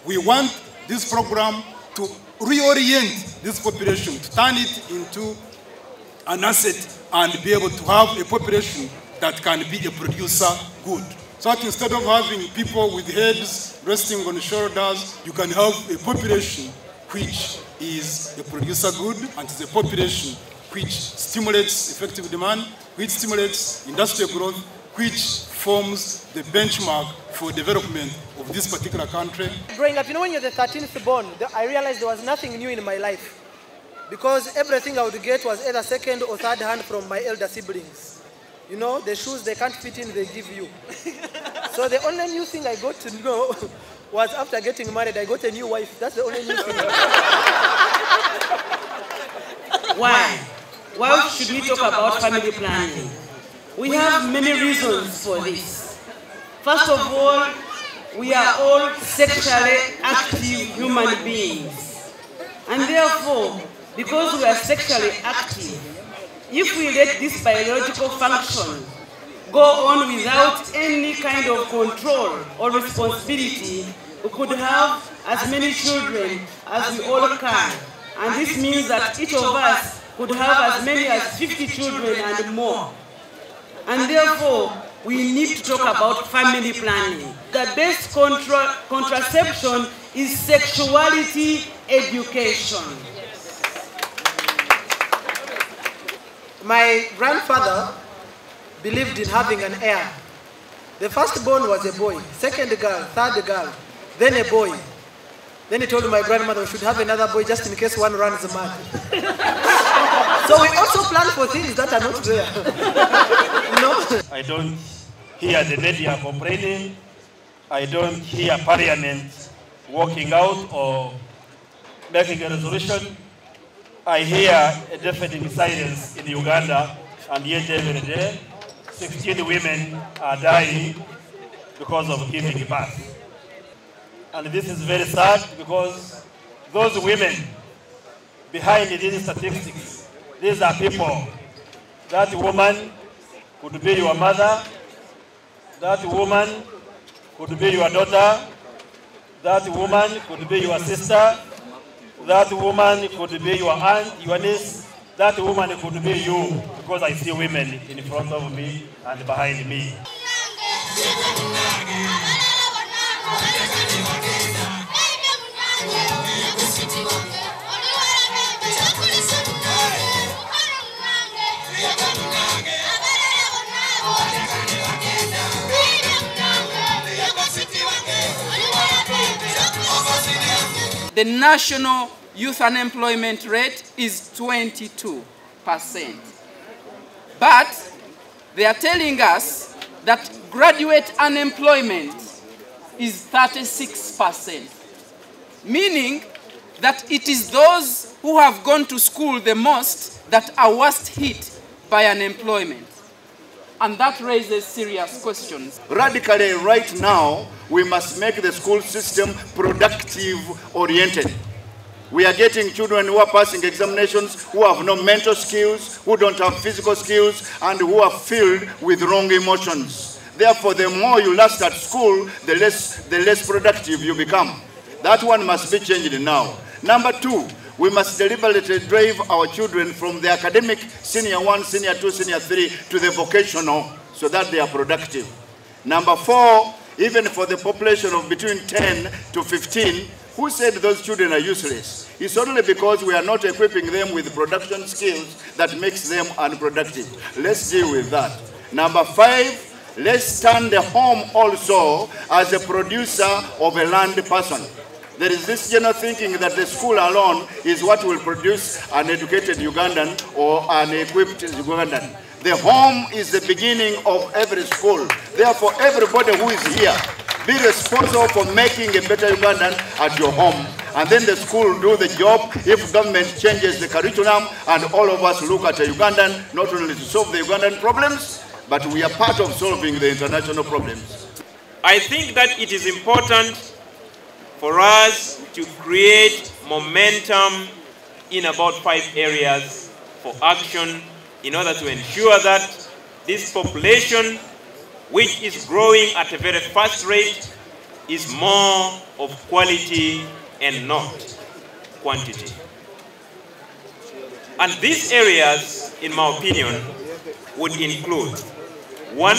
We want this program to reorient this population, to turn it into an asset and be able to have a population that can be a producer good. So that instead of having people with heads resting on shoulders, you can have a population which is a producer good and is a population which stimulates effective demand, which stimulates industrial growth, which forms the benchmark for development of this particular country. Growing up, when you're the 13th born, I realized there was nothing new in my life, because everything I would get was either second or third hand from my elder siblings. The shoes they can't fit in, they give you. So the only new thing I got to know was after getting married, I got a new wife. That's the only new thing. Why? Why should we talk about family planning? We have many reasons for this. First of all, we are all sexually active human beings. And therefore, because we are sexually active, if we let this biological function go on without any kind of control or responsibility, we could have as many children as we all can. And this means that each of us could have as many as 50 children and more. And therefore, we need to talk about family planning. The best contraception is sexuality education. My grandfather believed in having an heir. The firstborn was a boy, second girl, third girl, then a boy. Then he told my grandmother we should have another boy just in case one runs mad. So we also plan for things that are not there. I don't hear the media complaining. I don't hear Parliament walking out or making a resolution. I hear a deafening silence in Uganda, and yet every day 16 women are dying because of giving birth. And this is very sad, because those women behind these statistics, these are people. That woman could be your mother, that woman could be your daughter, that woman could be your sister, that woman could be your aunt, your niece, that woman could be you, because I see women in front of me and behind me. The national youth unemployment rate is 22%. But they are telling us that graduate unemployment is 36%, meaning that it is those who have gone to school the most that are worst hit by unemployment. And that raises serious questions. Radically, right now, we must make the school system productive-oriented. We are getting children who are passing examinations, who have no mental skills, who don't have physical skills, and who are filled with wrong emotions. Therefore, the more you last at school, the less productive you become. That one must be changed now. Number two, we must deliberately drive our children from the academic senior 1, senior 2, senior 3 to the vocational, so that they are productive. Number four, even for the population of between 10 to 15, who said those children are useless? It's only because we are not equipping them with production skills that makes them unproductive. Let's deal with that. Number five, let's turn the home also as a producer of a land person. There is this general thinking that the school alone is what will produce an educated Ugandan or an equipped Ugandan. The home is the beginning of every school. Therefore, everybody who is here, be responsible for making a better Ugandan at your home. And then the school will do the job if government changes the curriculum and all of us look at a Ugandan, not only to solve the Ugandan problems, but we are part of solving the international problems. I think that it is important for us to create momentum in about 5 areas for action in order to ensure that this population, which is growing at a very fast rate, is more of quality and not quantity. And these areas, in my opinion, would include: 1,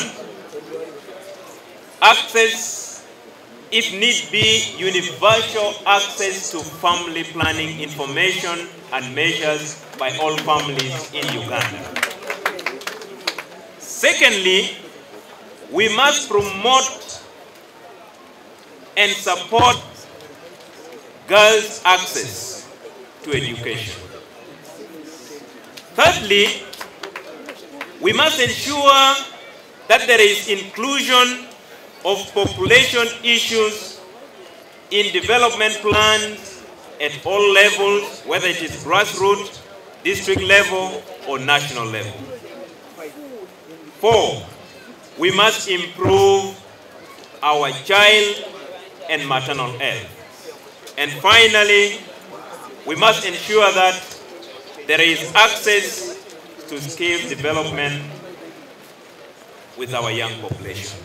access, if need be, universal access to family planning information and measures by all families in Uganda. Secondly, we must promote and support girls' access to education. Thirdly, we must ensure that there is inclusion of population issues in development plans at all levels, whether it is grassroots, district level, or national level. 4, we must improve our child and maternal health. And finally, we must ensure that there is access to skills development with our young population.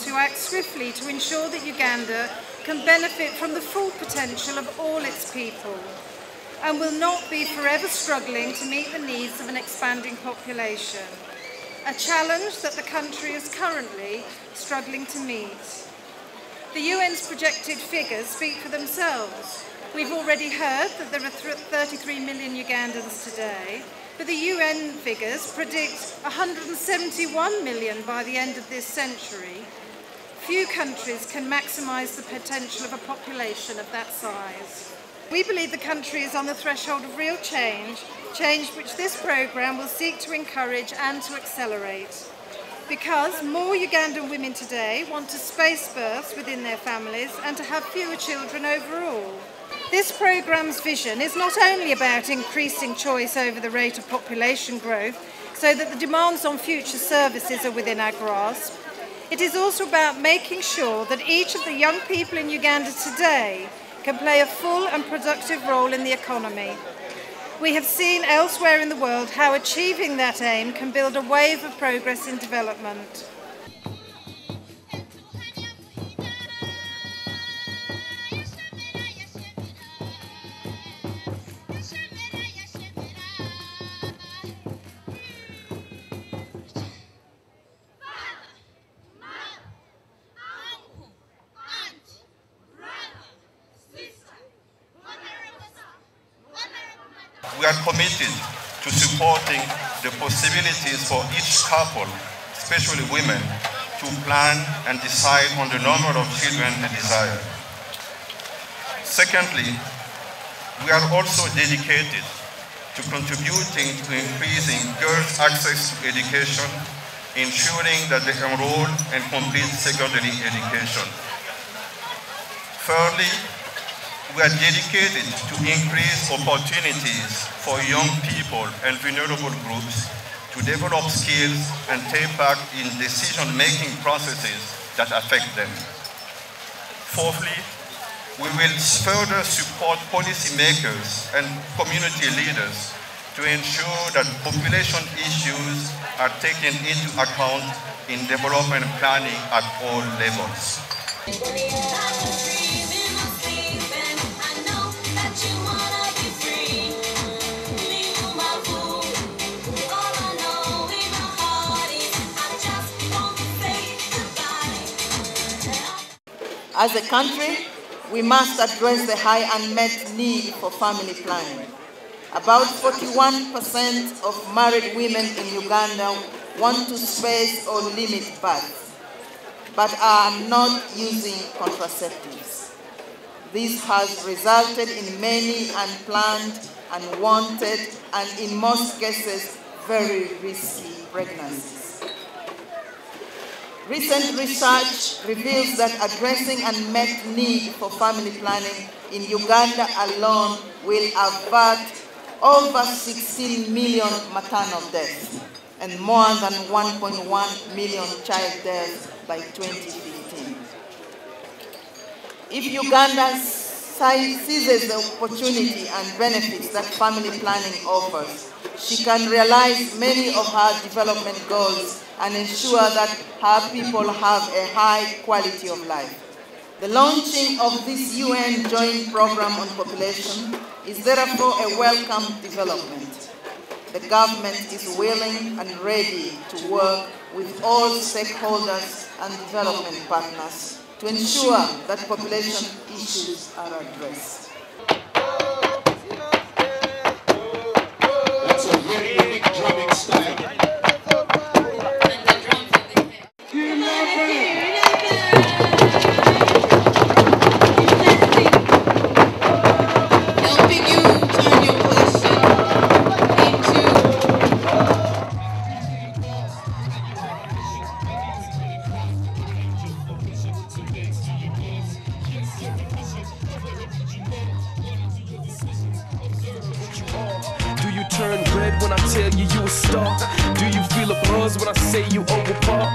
To act swiftly to ensure that Uganda can benefit from the full potential of all its people and will not be forever struggling to meet the needs of an expanding population, a challenge that the country is currently struggling to meet. The UN's projected figures speak for themselves. We've already heard that there are 33 million Ugandans today, but the UN figures predict 171 million by the end of this century. Few countries can maximise the potential of a population of that size. We believe the country is on the threshold of real change, change which this programme will seek to encourage and to accelerate. Because more Ugandan women today want to space births within their families and to have fewer children overall. This programme's vision is not only about increasing choice over the rate of population growth so that the demands on future services are within our grasp, it is also about making sure that each of the young people in Uganda today can play a full and productive role in the economy. We have seen elsewhere in the world how achieving that aim can build a wave of progress in development. We are committed to supporting the possibilities for each couple, especially women, to plan and decide on the number of children they desire. Secondly, we are also dedicated to contributing to increasing girls' access to education, ensuring that they enroll and complete secondary education. Thirdly, we are dedicated to increase opportunities for young people and vulnerable groups to develop skills and take part in decision-making processes that affect them. Fourthly, we will further support policymakers and community leaders to ensure that population issues are taken into account in development planning at all levels. As a country, we must address the high unmet need for family planning. About 41% of married women in Uganda want to space or limit birth, but are not using contraceptives. This has resulted in many unplanned, unwanted, and in most cases, very risky pregnancies. Recent research reveals that addressing unmet need for family planning in Uganda alone will avert over 16 million maternal deaths, and more than 1.1 million child deaths by 2015. If Uganda seizes the opportunity and benefits that family planning offers, she can realize many of her development goals and ensure that her people have a high quality of life. The launching of this UN Joint Program on Population is therefore a welcome development. The government is willing and ready to work with all stakeholders and development partners to ensure that population issues are addressed. That's a very unique drumming style. Turn red when I tell you you a star. Do you feel a buzz when I say you over par?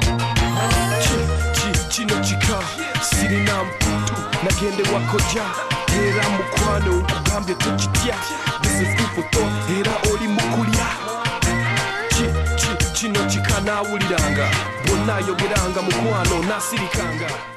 Chino chika siri na mputu nagende wakoja era mukwano nkugambye tukitya. This is food for thought era oli mukulya. Chino chika nawuliranga bonna yogeranga mukwano nasirikanga.